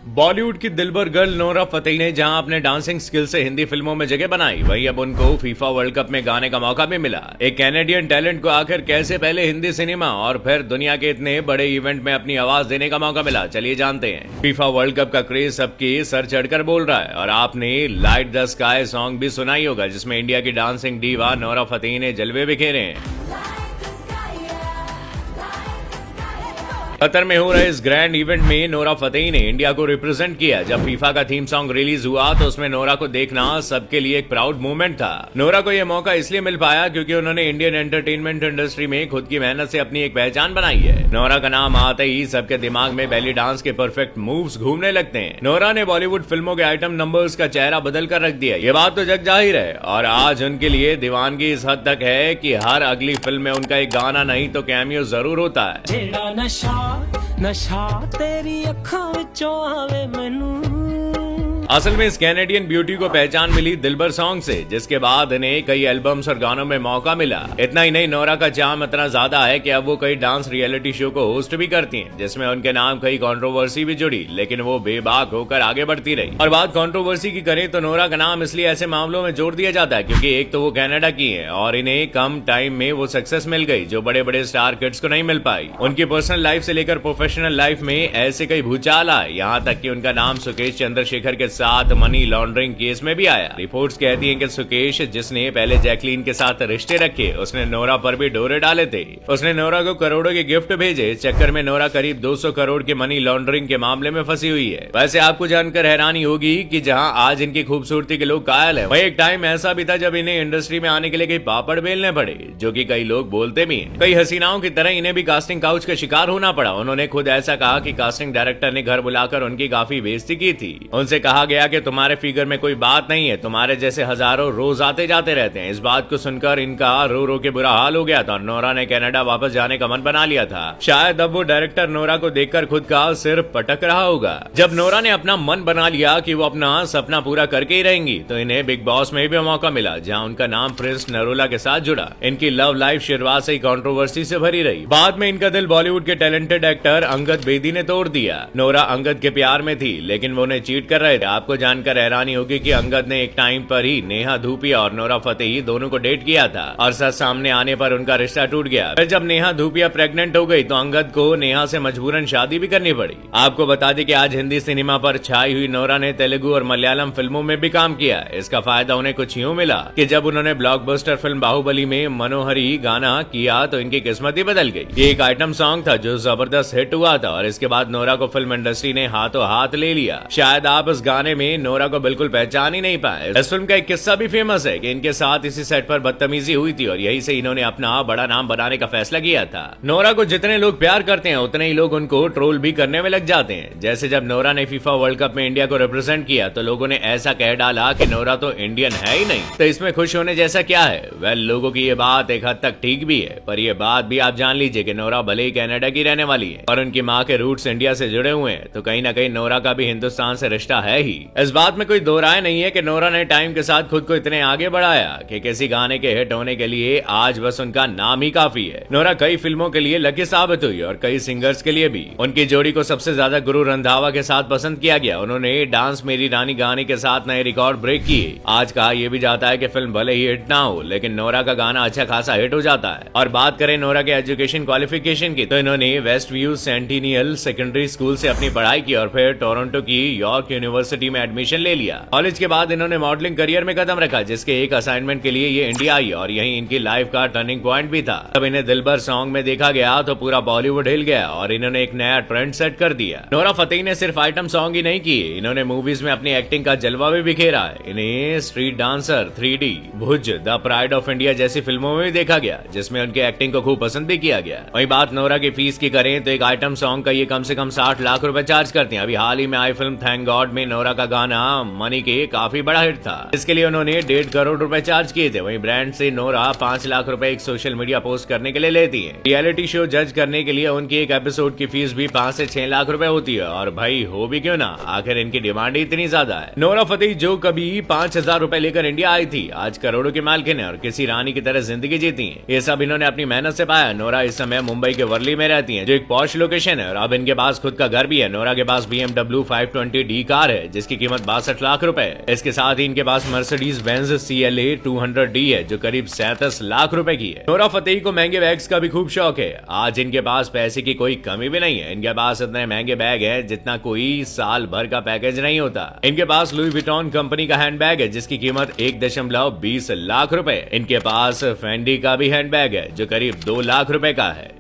बॉलीवुड की दिलबर girl Nora Fatehi ने जहां अपने डांसिंग स्किल से हिंदी फिल्मों में जगह बनाई, वहीं अब उनको फीफा वर्ल्ड कप में गाने का मौका भी मिला। एक कैनेडियन टैलेंट को आखिर कैसे पहले हिंदी सिनेमा और फिर दुनिया के इतने बड़े इवेंट में अपनी आवाज देने का मौका मिला, चलिए जानते हैं। फीफा वर्ल्ड कप का क्रेज सबके सर चढ़कर बोल रहा है और आपने लाइट द स्काई सॉन्ग भी सुना ही होगा, जिसमें इंडिया की डांसिंग डीवा नोरा फतेही ने जलवे बिखेरे हैं। कतर में हो रहे इस ग्रैंड इवेंट में नोरा फतेही ने इंडिया को रिप्रेजेंट किया। जब फीफा का थीम सॉन्ग रिलीज हुआ तो उसमें नोरा को देखना सबके लिए एक प्राउड मोमेंट था। नोरा को यह मौका इसलिए मिल पाया क्योंकि उन्होंने इंडियन एंटरटेनमेंट इंडस्ट्री में खुद की मेहनत से अपनी एक पहचान बनाई है। नोरा का नाम आते ही सबके दिमाग में बेली डांस के परफेक्ट मूव्स घूमने लगते हैं। नोरा ने बॉलीवुड फिल्मों के आइटम नंबर्स का चेहरा बदल कर रख दिया, ये बात तो जग जाहिर है। और आज उनके लिए दीवानगी इस हद तक है कि हर अगली फिल्म में उनका एक गाना नहीं तो कैमियो जरूर होता है। नशा तेरी अखां विचों आवे मैनू। असल में इस कैनेडियन ब्यूटी को पहचान मिली दिलबर सॉन्ग से, जिसके बाद इन्हें कई एल्बम्स और गानों में मौका मिला। इतना ही नहीं, नोरा का चार्म इतना ज्यादा है कि अब वो कई डांस रियलिटी शो को होस्ट भी करती हैं, जिसमें उनके नाम कई कंट्रोवर्सी भी जुड़ी, लेकिन वो बेबाक होकर आगे बढ़ती रही। और बात कंट्रोवर्सी की करें तो नोरा का नाम इसलिए ऐसे मामलों में जोड़ दिया जाता है क्योंकि एक तो वो कनाडा की है और इन्हें कम टाइम में वो सक्सेस मिल गई जो बड़े बड़े स्टार किड्स को नहीं मिल पाई। उनकी पर्सनल लाइफ से लेकर प्रोफेशनल लाइफ में ऐसे कई भूचाल आए, यहाँ तक कि उनका नाम सुकेश चंद्रशेखर के साथ मनी लॉन्ड्रिंग केस में भी आया। रिपोर्ट्स कहती हैं कि सुकेश, जिसने पहले जैकलीन के साथ रिश्ते रखे, उसने नोरा पर भी डोरे डाले थे। उसने नोरा को करोड़ों के गिफ्ट भेजे। इस चक्कर में नोरा करीब 200 करोड़ के मनी लॉन्ड्रिंग के मामले में फंसी हुई है। वैसे आपको जानकर हैरानी होगी कि जहां आज इनकी खूबसूरती के लोग कायल हैं, वहीं एक टाइम ऐसा भी था जब इन्हें इंडस्ट्री में आने के लिए कई पापड़ बेलने पड़े, जो कि कई लोग बोलते भी हैं। कई हसीनाओं की तरह इन्हें भी कास्टिंग काउच का शिकार होना पड़ा। उन्होंने खुद ऐसा कहा कि कास्टिंग डायरेक्टर ने घर बुलाकर उनकी काफी बेइज्जती की थी। उनसे कहा गया कि तुम्हारे फिगर में कोई बात नहीं है, तुम्हारे जैसे हजारों रोज आते जाते रहते हैं। इस बात को सुनकर इनका रो रो के बुरा हाल हो गया था और नोरा ने कनाडा वापस जाने का मन बना लिया था। शायद अब वो डायरेक्टर नोरा को देखकर खुद का सिर पटक रहा होगा। जब नोरा ने अपना मन बना लिया कि वो अपना सपना पूरा करके ही रहेंगी, तो इन्हें बिग बॉस में भी मौका मिला, जहां उनका नाम प्रिंस नरोला के साथ जुड़ा। इनकी लव लाइफ शुरुआत से ही कंट्रोवर्सी से भरी रही। बाद में इनका दिल बॉलीवुड के टैलेंटेड एक्टर अंगद बेदी ने तोड़ दिया। नोरा अंगद के प्यार में थी, लेकिन वो उन्हें चीट कर रहे थे। आपको जानकर हैरानी होगी कि अंगद ने एक टाइम पर ही नेहा धूपिया और नोरा फतेही दोनों को डेट किया था और सच सामने आने पर उनका रिश्ता टूट गया। फिर जब नेहा धूपिया प्रेग्नेंट हो गई तो अंगद को नेहा से मजबूरन शादी भी करनी पड़ी। आपको बता दें कि आज हिंदी सिनेमा पर छाई हुई नोरा ने तेलुगु और मलयालम फिल्मों में भी काम किया। इसका फायदा उन्हें कुछ यूं मिला कि जब उन्होंने ब्लॉकबस्टर फिल्म बाहुबली में मनोहरी गाना किया तो इनकी किस्मत ही बदल गई। ये एक आइटम सॉन्ग था जो जबरदस्त हिट हुआ था और इसके बाद नोरा को फिल्म इंडस्ट्री ने हाथों हाथ ले लिया। शायद आप इस गाने में नोरा को बिल्कुल पहचान ही नहीं पाए। इस फिल्म का एक किस्सा भी फेमस है कि इनके साथ इसी सेट पर बदतमीजी हुई थी और यही से इन्होंने अपना बड़ा नाम बनाने का फैसला किया था। नोरा को जितने लोग प्यार करते हैं उतने ही लोग उनको ट्रोल भी करने में लग जाते हैं। जैसे जब नोरा ने फीफा वर्ल्ड कप में इंडिया को रिप्रेजेंट किया तो लोगों ने ऐसा कह डाला कि नोरा तो इंडियन है ही नहीं, तो इसमें खुश होने जैसा क्या है। वेल, लोगों की ये बात एक हद तक ठीक भी है, पर ये बात भी आप जान लीजिए कि नोरा भले ही कनाडा की रहने वाली है और उनकी माँ के रूट्स इंडिया से जुड़े हुए हैं, तो कहीं ना कहीं नोरा का भी हिंदुस्तान से रिश्ता है ही। इस बात में कोई दो राय नहीं है कि नोरा ने टाइम के साथ खुद को इतने आगे बढ़ाया कि किसी गाने के हिट होने के लिए आज बस उनका नाम ही काफी है। नोरा कई फिल्मों के लिए लकी साबित हुई और कई सिंगर्स के लिए भी। उनकी जोड़ी को सबसे ज्यादा गुरु रंधावा के साथ पसंद किया गया। उन्होंने डांस मेरी रानी गाने के साथ नए रिकॉर्ड ब्रेक किए। आज कहा यह भी जाता है कि फिल्म भले ही हिट ना हो, लेकिन नोरा का गाना अच्छा खासा हिट हो जाता है। और बात करें नोरा के एजुकेशन क्वालिफिकेशन की, तो इन्होंने West View Centennial Secondary School से अपनी पढ़ाई की और फिर टोरंटो की यॉर्क यूनिवर्सिटी में एडमिशन ले लिया। कॉलेज के बाद इन्होंने मॉडलिंग करियर में कदम रखा, जिसके एक असाइनमेंट के लिए ये इंडिया आई और यही इनकी लाइफ का टर्निंग पॉइंट भी था। जब इन्हें दिलबर सॉन्ग में देखा गया तो पूरा बॉलीवुड हिल गया और इन्होंने एक नया ट्रेंड सेट कर दिया। नोरा फतेही ने सिर्फ आइटम सॉन्ग ही नहीं किए, इन्होंने मूवीज में अपनी एक्टिंग का जलवा भी बिखेरा है। इन्हें street dancer, 3D, Bhuj, the pride of India जैसी फिल्मों में भी देखा गया, जिसमें उनकी एक्टिंग को खूब पसंद भी किया गया। वही बात नोरा की फीस की करें तो एक आइटम सॉन्ग का ये कम से कम 60 लाख रुपए चार्ज करते हैं। अभी हाल ही में आई फिल्म थैंक गॉड में नोरा का गाना मनी के काफी बड़ा हिट था। इसके लिए उन्होंने 1.5 करोड़ रुपए चार्ज किए थे। वहीं ब्रांड से नोरा 5 लाख रुपए एक सोशल मीडिया पोस्ट करने के लिए लेती है। रियलिटी शो जज करने के लिए उनकी एक एपिसोड की फीस भी 5 से 6 लाख रुपए होती है। और भाई हो भी क्यों ना, आखिर इनकी डिमांड ही इतनी ज्यादा है। नोरा फतेही जो कभी 5,000 रुपए लेकर इंडिया आई थी, आज करोड़ों की मालकिन है और किसी रानी की तरह जिंदगी जीती है। ये सब इन्होंने अपनी मेहनत से पाया। नोरा इस समय मुंबई के वर्ली में रहती है, जो एक पॉश लोकेशन है, और अब इनके पास खुद का घर भी है। नोरा के पास BMW 520D कार है, जिसकी कीमत 62 लाख रुपए है। इसके साथ ही इनके पास मर्सिडीज बेंज CLA 200D है, जो करीब 37 लाख रुपए की है। नोरा फतेही को महंगे बैग्स का भी खूब शौक है। आज इनके पास पैसे की कोई कमी भी नहीं है। इनके पास इतने महंगे बैग है जितना कोई साल भर का पैकेज नहीं होता। इनके पास लुई विटॉन कंपनी का हैंड बैग है, जिसकी कीमत 1.20 लाख रुपए। इनके पास फेंडी का भी हैंड बैग है, जो करीब 2 लाख रुपए का है।